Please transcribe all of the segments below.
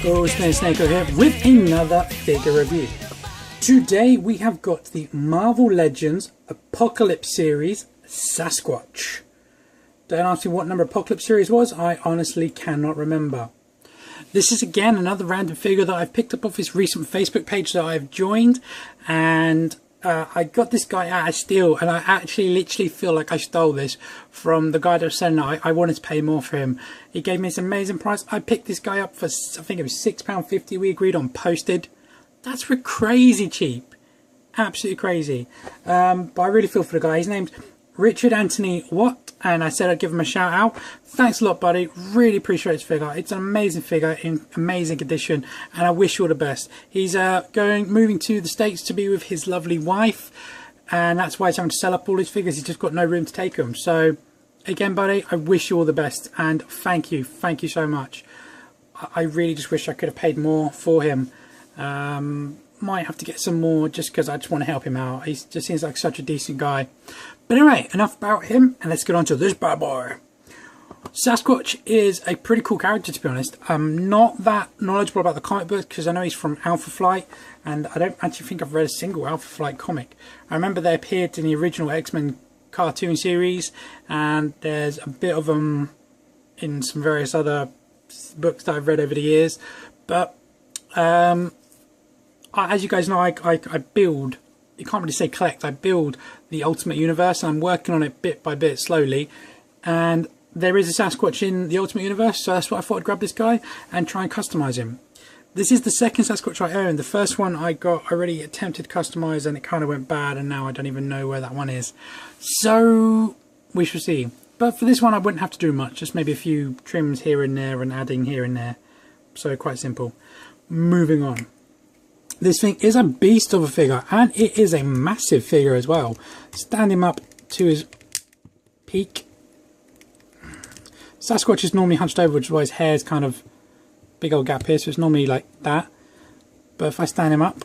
Oh, Snake here with another figure review. Today we have got the Marvel Legends Apocalypse series Sasquatch. Don't ask me what number Apocalypse series was, I honestly cannot remember. This is again another random figure that I've picked up off his recent Facebook page that I've joined, and I got this guy out of steal, and I actually literally feel like I stole this from the guy that was selling it. I wanted to pay more for him. He gave me this amazing price. I picked this guy up for, I think it was £6.50 we agreed on posted. That's for crazy cheap. Absolutely crazy. But I really feel for the guy. His name's Richard Anthony Watt, and I said I'd give him a shout out. Thanks a lot, buddy. Really appreciate this figure. It's an amazing figure in amazing condition, and I wish you all the best. He's moving to the States to be with his lovely wife, and that's why he's having to sell up all his figures. He's just got no room to take them. So again, buddy, I wish you all the best, and thank you so much. I really just wish I could have paid more for him. Might have to get some more just because I just want to help him out. He just seems like such a decent guy. But anyway, enough about him, and let's get on to this bad boy. Sasquatch is a pretty cool character, to be honest. I'm not that knowledgeable about the comic book because I know he's from Alpha Flight, and I don't actually think I've read a single Alpha Flight comic. I remember they appeared in the original X-Men cartoon series, and there's a bit of them in some various other books that I've read over the years. But as you guys know, I build, you can't really say collect, I build the Ultimate Universe, and I'm working on it bit by bit, slowly. And there is a Sasquatch in the Ultimate Universe, so that's why I thought I'd grab this guy and try and customize him. This is the second Sasquatch I own. The first one I already attempted to customize, and it kind of went bad, and now I don't even know where that one is. So we shall see. But for this one I wouldn't have to do much, just maybe a few trims here and there and adding here and there. So quite simple. Moving on. This thing is a beast of a figure, and it is a massive figure as well. Stand him up to his peak. Sasquatch is normally hunched over, which is why his hair is kind of big old gap here, so it's normally like that. But if I stand him up,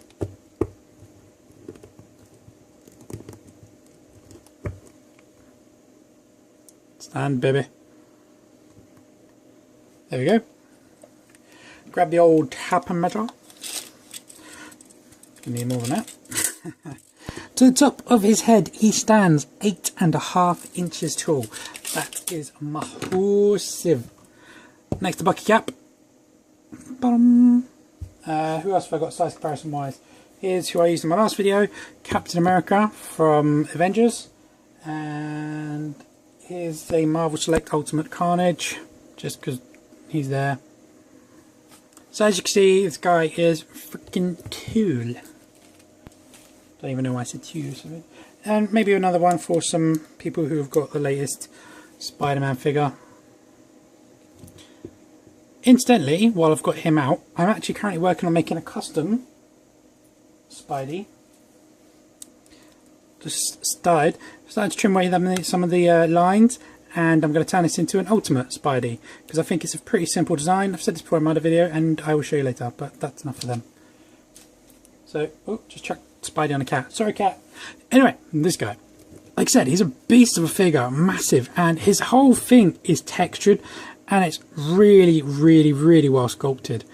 stand, baby. There we go. Grab the old taper measure. Give me more than that. To the top of his head, he stands 8.5 inches tall. That is massive. Next to bucket cap. Bottom. Who else have I got size comparison wise? Here's who I used in my last video, Captain America from Avengers. And here's a Marvel Select Ultimate Carnage, just because he's there. So as you can see, this guy is freaking cool. Don't even know why I said cool. And maybe another one for some people who have got the latest Spider-Man figure. Incidentally, while I've got him out, I'm actually currently working on making a custom Spidey. Just started to trim away some of the lines, and I'm going to turn this into an Ultimate Spidey because I think it's a pretty simple design. I've said this before in my other video, and I will show you later, but that's enough for them. So, oh, just chuck Spidey on a cat. Sorry, cat. Anyway, this guy. Like I said, he's a beast of a figure, massive, and his whole thing is textured, and it's really, really, really well sculpted.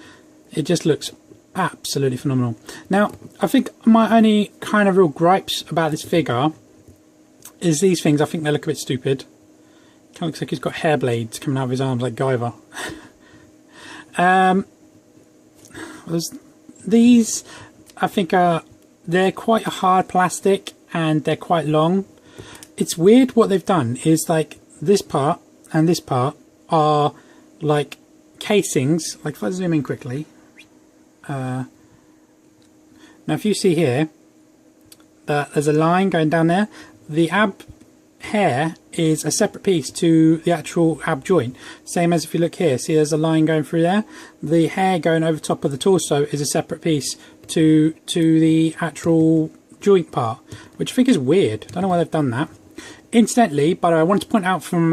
It just looks absolutely phenomenal. Now, I think my only kind of real gripes about this figure is these things. I think they look a bit stupid. Kind of looks like he's got hair blades coming out of his arms like Guyver. These, I think, they're quite a hard plastic, and they're quite long. It's weird what they've done is like this part and this part are like casings. Like if I zoom in quickly, now if you see here that there's a line going down there, the ab hair is a separate piece to the actual ab joint. Same as if you look here, see there's a line going through there. The hair going over top of the torso is a separate piece to the actual joint part, which I think is weird. Don't know why they've done that. Incidentally, but I wanted to point out from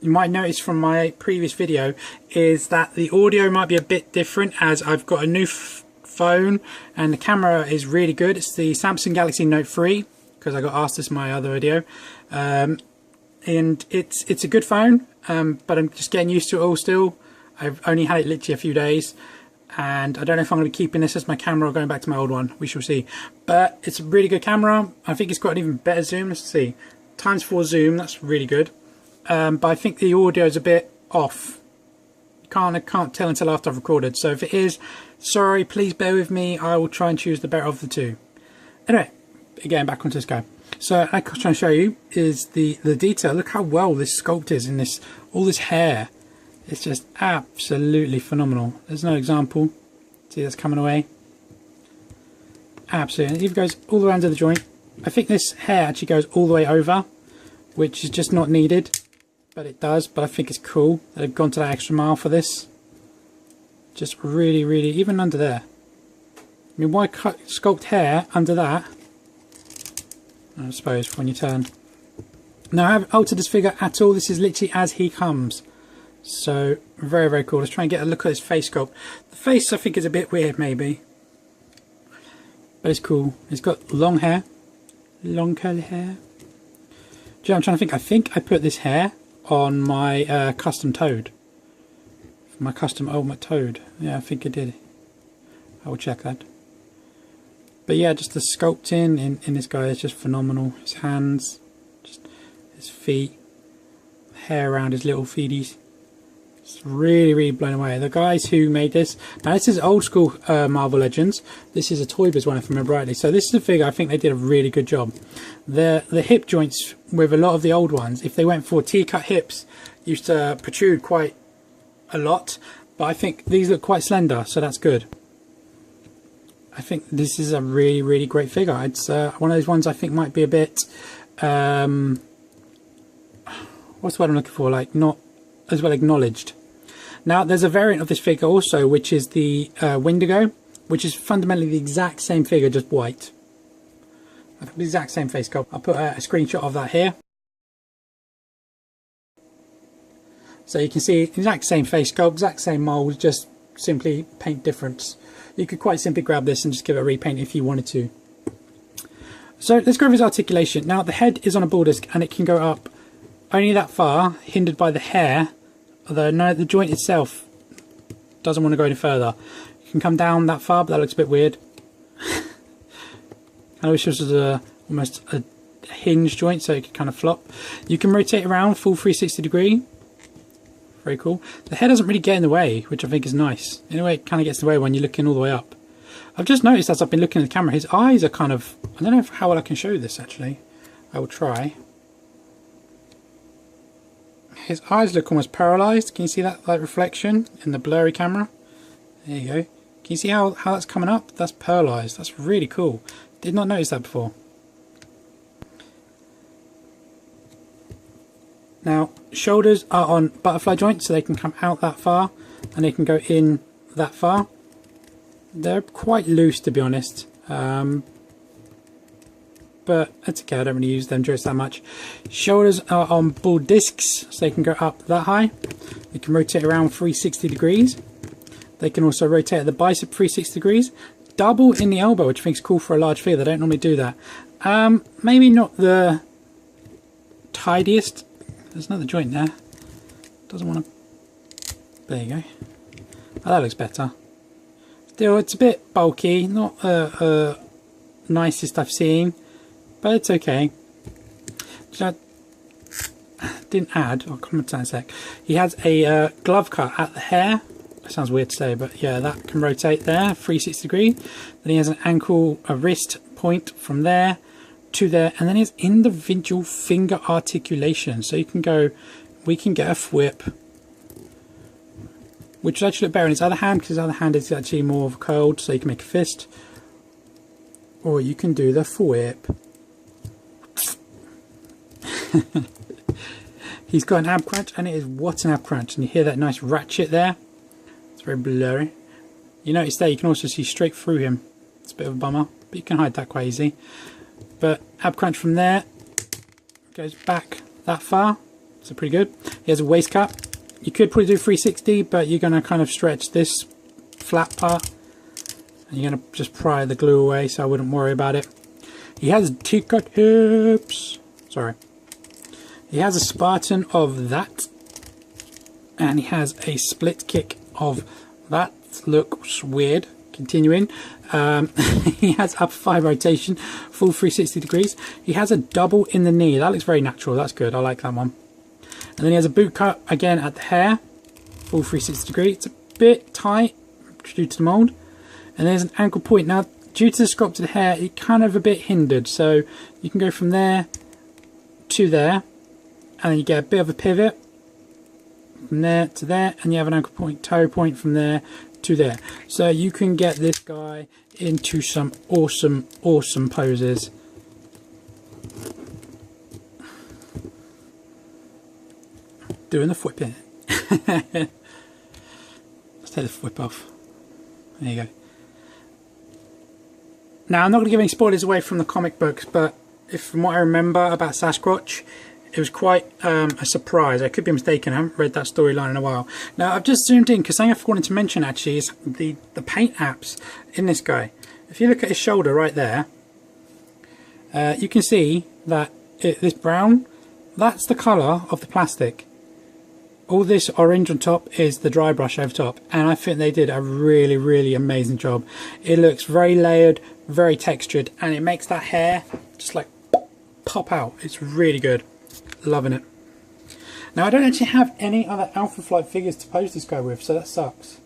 you might notice from my previous video is that the audio might be a bit different, as I've got a new phone and the camera is really good. It's the Samsung Galaxy Note 3 because I got asked this in my other video, and it's a good phone, but I'm just getting used to it all still. I've only had it literally a few days, and I don't know if I'm going to be keeping this as my camera or going back to my old one. We shall see. But it's a really good camera. I think it's got an even better zoom. Let's see. ×4 zoom, that's really good. But I think the audio is a bit off. I can't tell until after I've recorded. So if it is, sorry, please bear with me. I will try and choose the better of the two. Anyway, again, back onto this guy. So what I'm trying to show you is the detail. Look how well this sculpt is in this, all this hair. It's just absolutely phenomenal. There's no example. See, that's coming away. Absolutely. It even goes all the way under the joint. I think this hair actually goes all the way over, which is just not needed, but it does. But I think it's cool that they've gone to that extra mile for this. Just really, really, even under there. I mean, why sculpt hair under that? I suppose when you turn. Now, I haven't altered this figure at all. This is literally as he comes. So, very, very cool. Let's try and get a look at his face sculpt. The face, I think, is a bit weird, maybe. But it's cool. He's got long hair. Long curly hair. Do you know, I'm trying to think. I think I put this hair on my custom toad. My custom ultimate toad. Yeah, I think I did. I will check that. But yeah, just the sculpting in this guy is just phenomenal. His hands, just his feet, hair around his little feeties. It's really, really blown away. The guys who made this, now this is old school Marvel Legends. This is a Toy Biz one, if I remember rightly. So this is a figure I think they did a really good job. The hip joints with a lot of the old ones, if they went for T-cut hips, used to protrude quite a lot. But I think these look quite slender, so that's good. I think this is a really, really great figure. It's one of those ones I think might be a bit, what's the word I'm looking for, like not as well acknowledged. Now there's a variant of this figure also, which is the Wendigo, which is fundamentally the exact same figure, just white. The exact same face sculpt. I'll put a screenshot of that here. So you can see exact same face sculpt, exact same mould, just simply paint difference. You could quite simply grab this and just give it a repaint if you wanted to. So let's go over his articulation. Now the head is on a ball disc and it can go up only that far, hindered by the hair, although no, the joint itself doesn't want to go any further. You can come down that far, but that looks a bit weird. I wish this was almost a hinge joint so it could kind of flop. You can rotate around full 360 degree. Very cool. The hair doesn't really get in the way, which I think is nice. In a way, it kind of gets in the way when you're looking all the way up. I've just noticed as I've been looking at the camera, his eyes are kind of... I don't know how well I can show you this actually. I will try. His eyes look almost paralysed. Can you see that reflection in the blurry camera? There you go. Can you see how that's coming up? That's paralysed. That's really cool. Did not notice that before. Now, shoulders are on butterfly joints, so they can come out that far and they can go in that far. They're quite loose, to be honest, but that's okay. I don't really use them joints that much. Shoulders are on ball discs, so they can go up that high. They can rotate around 360 degrees. They can also rotate the bicep 360 degrees. Double in the elbow, which I think is cool for a large figure. They don't normally do that. Maybe not the tidiest. There's another joint there. Doesn't want to... There you go. Oh, that looks better. Still, it's a bit bulky. Not the nicest I've seen. But it's okay. Didn't add. I'll comment on that in a sec. He has a glove cut at the hair. That sounds weird to say, but yeah, that can rotate there, 360 degree. Then he has an ankle, a wrist point from there to there, and then he has individual finger articulation. So you can go, we can get a whip, which would actually look better in his other hand, because his other hand is actually more curled, so you can make a fist. Or you can do the whip. He's got an ab crunch, and it is what an ab crunch. And you hear that nice ratchet there. It's very blurry. You notice there you can also see straight through him. It's a bit of a bummer, but you can hide that quite easy. But ab crunch from there goes back that far, so pretty good. He has a waist cut. You could probably do 360, but you're going to kind of stretch this flat part, and you're going to just pry the glue away, so I wouldn't worry about it. He has T-cut hips. Sorry. He has a Spartan of that, and he has a split kick of that. That looks weird. Continuing, he has upper thigh rotation, full 360 degrees. He has a double in the knee. That looks very natural. That's good. I like that one. And then he has a boot cut again at the hair, full 360 degree. It's a bit tight due to the mould. And there's an ankle point. Now, due to the sculpted hair, it kind of a bit hindered. So you can go from there to there, and then you get a bit of a pivot from there to there, and you have an ankle point, toe point from there to there. So you can get this guy into some awesome poses. Doing the whip in it. Let's take the whip off. There you go. Now, I'm not going to give any spoilers away from the comic books, but from what I remember about Sasquatch, it was quite a surprise. I could be mistaken. I haven't read that storyline in a while. Now, I've just zoomed in because something I forgot to mention actually is the paint apps in this guy. If you look at his shoulder right there, you can see that this brown, that's the colour of the plastic. All this orange on top is the dry brush over top, and I think they did a really amazing job. It looks very layered, very textured, and it makes that hair just like pop out. It's really good. Loving it. Now, I don't actually have any other Alpha Flight figures to pose this guy with, so that sucks.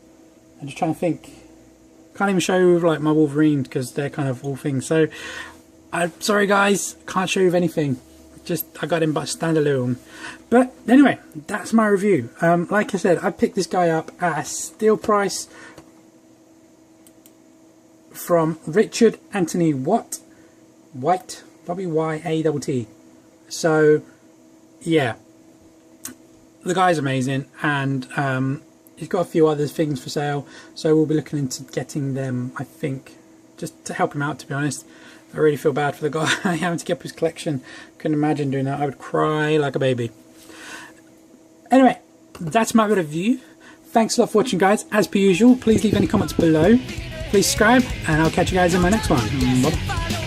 I'm just trying to think. Can't even show you with like my Wolverine because they're kind of all things. So I'm sorry guys, can't show you with anything. Just I got him but standalone. But anyway, that's my review. Like I said, I picked this guy up at a steal price from Richard Anthony White, W-Y-A-T-T. So yeah, the guy's amazing, and he's got a few other things for sale, so we'll be looking into getting them, I think, just to help him out, to be honest. I really feel bad for the guy having to get up his collection. Couldn't imagine doing that. I would cry like a baby. Anyway, that's my review. Thanks a lot for watching, guys. As per usual, please leave any comments below. Please subscribe, and I'll catch you guys in my next one. Bye.